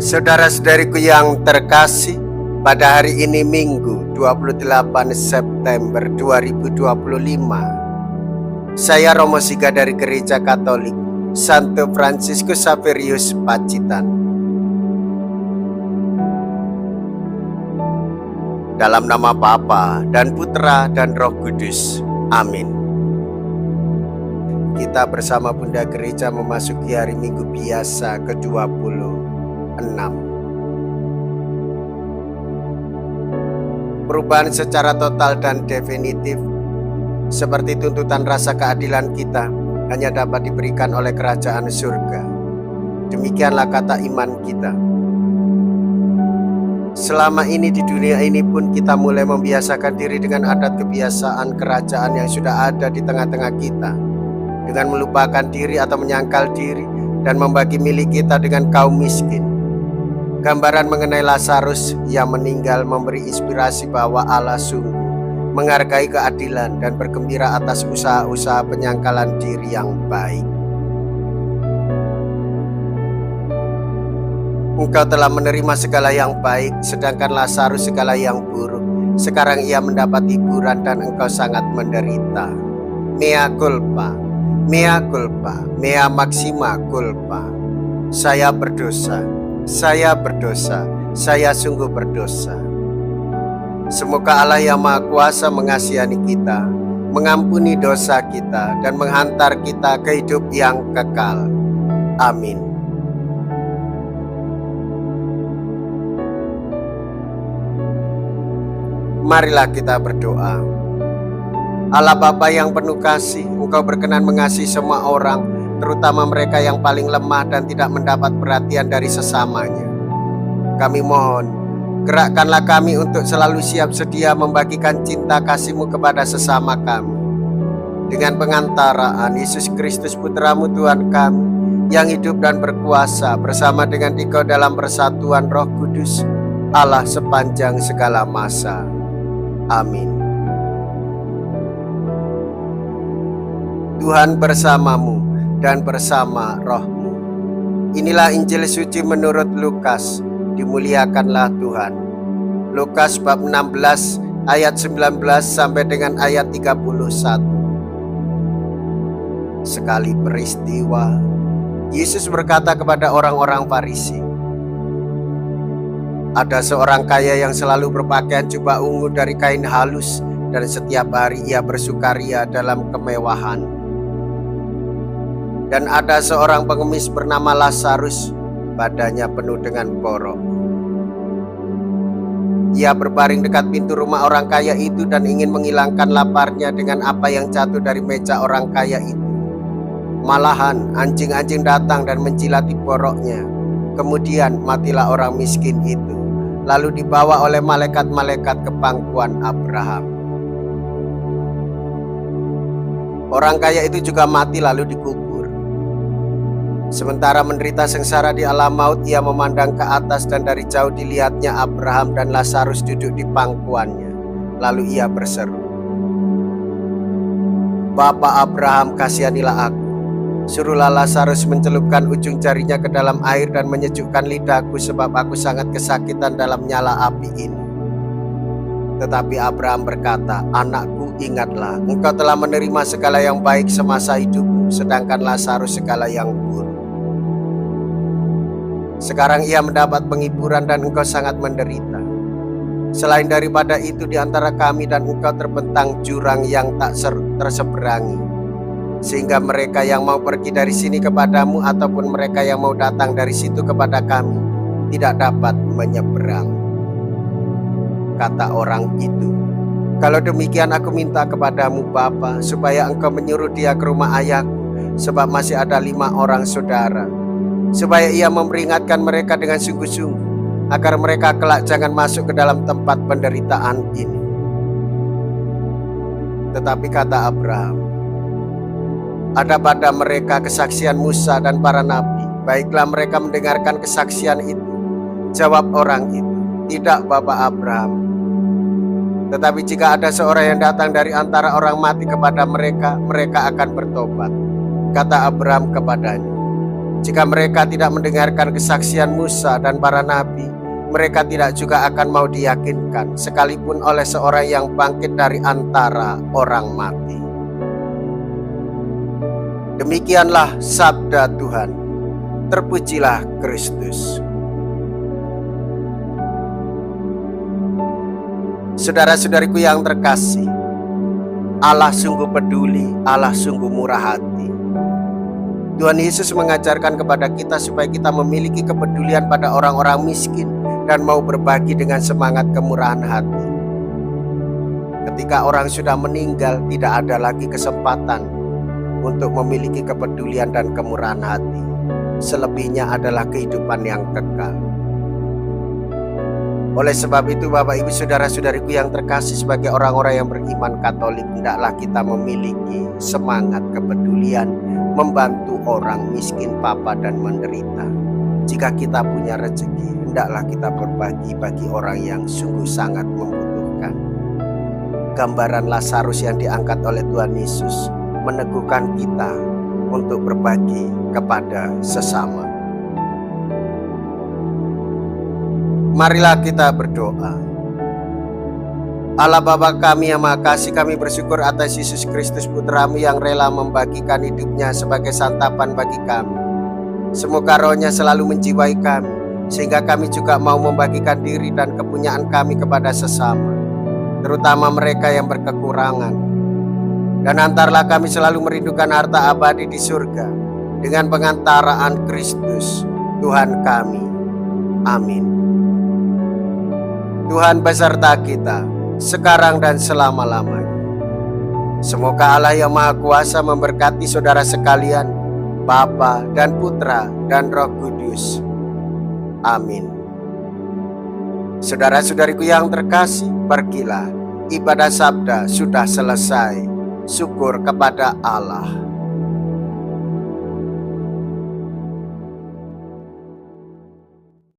Saudara-saudariku yang terkasih, pada hari ini Minggu 28 September 2025, saya Romo Siga dari Gereja Katolik Santo Fransiskus Xaverius Pacitan. Dalam nama Bapa dan Putra dan Roh Kudus. Amin. Kita bersama Bunda Gereja memasuki hari Minggu biasa ke-26. Perubahan secara total dan definitif seperti tuntutan rasa keadilan kita hanya dapat diberikan oleh kerajaan surga. Demikianlah kata iman kita. Selama ini di dunia ini pun kita mulai membiasakan diri dengan adat kebiasaan kerajaan yang sudah ada di tengah-tengah kita, dengan melupakan diri atau menyangkal diri dan membagi milik kita dengan kaum miskin. Gambaran mengenai Lazarus yang meninggal memberi inspirasi bahwa Allah sungguh menghargai keadilan dan bergembira atas usaha-usaha penyangkalan diri yang baik. Engkau telah menerima segala yang baik, sedangkan Lazarus segala yang buruk. Sekarang ia mendapat hiburan dan engkau sangat menderita. Mea culpa, mea culpa, mea maxima culpa. Saya berdosa, saya berdosa, saya sungguh berdosa. Semoga Allah yang Maha Kuasa mengasihani kita, mengampuni dosa kita, dan menghantar kita ke hidup yang kekal. Amin. Marilah kita berdoa. Allah Bapa yang penuh kasih, Engkau berkenan mengasihi semua orang, terutama mereka yang paling lemah dan tidak mendapat perhatian dari sesamanya. Kami mohon, gerakkanlah kami untuk selalu siap sedia membagikan cinta kasih-Mu kepada sesama kami. Dengan pengantaraan Yesus Kristus Putra-Mu Tuhan kami, yang hidup dan berkuasa bersama dengan Dikau dalam persatuan Roh Kudus, Allah sepanjang segala masa. Amin. Tuhan bersamamu dan bersama rohmu. Inilah Injil suci menurut Lukas. Dimuliakanlah Tuhan. Lukas bab 16 ayat 19 sampai dengan ayat 31. Sekali peristiwa, Yesus berkata kepada orang-orang Farisi, ada seorang kaya yang selalu berpakaian jubah ungu dari kain halus, dan setiap hari ia bersukaria dalam kemewahan. Dan ada seorang pengemis bernama Lazarus, badannya penuh dengan borok. Ia berbaring dekat pintu rumah orang kaya itu dan ingin menghilangkan laparnya dengan apa yang jatuh dari meja orang kaya itu. Malahan anjing-anjing datang dan menjilati boroknya. Kemudian matilah orang miskin itu, lalu dibawa oleh malaikat-malaikat ke pangkuan Abraham. Orang kaya itu juga mati lalu dikubur. Sementara menderita sengsara di alam maut, ia memandang ke atas dan dari jauh dilihatnya Abraham dan Lazarus duduk di pangkuannya. Lalu ia berseru, Bapa Abraham, kasihanilah aku. Suruhlah Lazarus mencelupkan ujung jarinya ke dalam air dan menyejukkan lidahku, sebab aku sangat kesakitan dalam nyala api ini. Tetapi Abraham berkata, anakku, ingatlah, engkau telah menerima segala yang baik semasa hidupmu, sedangkan Lazarus segala yang buruk. Sekarang ia mendapat penghiburan dan engkau sangat menderita. Selain daripada itu, di antara kami dan engkau terbentang jurang yang tak terseberangi, sehingga mereka yang mau pergi dari sini kepadamu ataupun mereka yang mau datang dari situ kepada kami tidak dapat menyeberang. Kata orang itu, kalau demikian aku minta kepadamu Bapa, supaya engkau menyuruh dia ke rumah ayahku, sebab masih ada 5 orang saudara, supaya ia memperingatkan mereka dengan sungguh-sungguh, agar mereka kelak jangan masuk ke dalam tempat penderitaan ini. Tetapi kata Abraham, ada pada mereka kesaksian Musa dan para nabi, baiklah mereka mendengarkan kesaksian itu. Jawab orang itu, tidak Bapak Abraham. Tetapi jika ada seorang yang datang dari antara orang mati kepada mereka, mereka akan bertobat. Kata Abraham kepadanya, Jika mereka tidak mendengarkan kesaksian Musa dan para nabi, mereka tidak juga akan mau diyakinkan, sekalipun oleh seorang yang bangkit dari antara orang mati. Demikianlah sabda Tuhan. Terpujilah Kristus. Saudara-saudariku yang terkasih, Allah sungguh peduli, Allah sungguh murah hati. Tuhan Yesus mengajarkan kepada kita supaya kita memiliki kepedulian pada orang-orang miskin dan mau berbagi dengan semangat kemurahan hati. Ketika orang sudah meninggal, tidak ada lagi kesempatan untuk memiliki kepedulian dan kemurahan hati. Selebihnya adalah kehidupan yang kekal. Oleh sebab itu, Bapak Ibu saudara-saudariku yang terkasih, sebagai orang-orang yang beriman Katolik, hendaklah kita memiliki semangat kepedulian, membantu orang miskin, papa dan menderita. Jika kita punya rezeki, hendaklah kita berbagi bagi orang yang sungguh sangat membutuhkan. Gambaran Lazarus yang diangkat oleh Tuhan Yesus meneguhkan kita untuk berbagi kepada sesama. Marilah kita berdoa. Allah Bapa kami yang Maha Kasih, kami bersyukur atas Yesus Kristus Putra-Mu yang rela membagikan hidupnya sebagai santapan bagi kami. Semoga rohnya selalu menjiwai kami, sehingga kami juga mau membagikan diri dan kepunyaan kami kepada sesama, terutama mereka yang berkekurangan. Dan antarlah kami selalu merindukan harta abadi di surga, dengan pengantaraan Kristus Tuhan kami. Amin. Tuhan beserta kita, sekarang dan selama-lamanya. Semoga Allah yang Maha Kuasa memberkati saudara sekalian, Bapa dan Putra dan Roh Kudus. Amin. Saudara-saudariku yang terkasih, pergilah. Ibadah sabda sudah selesai. Syukur kepada Allah.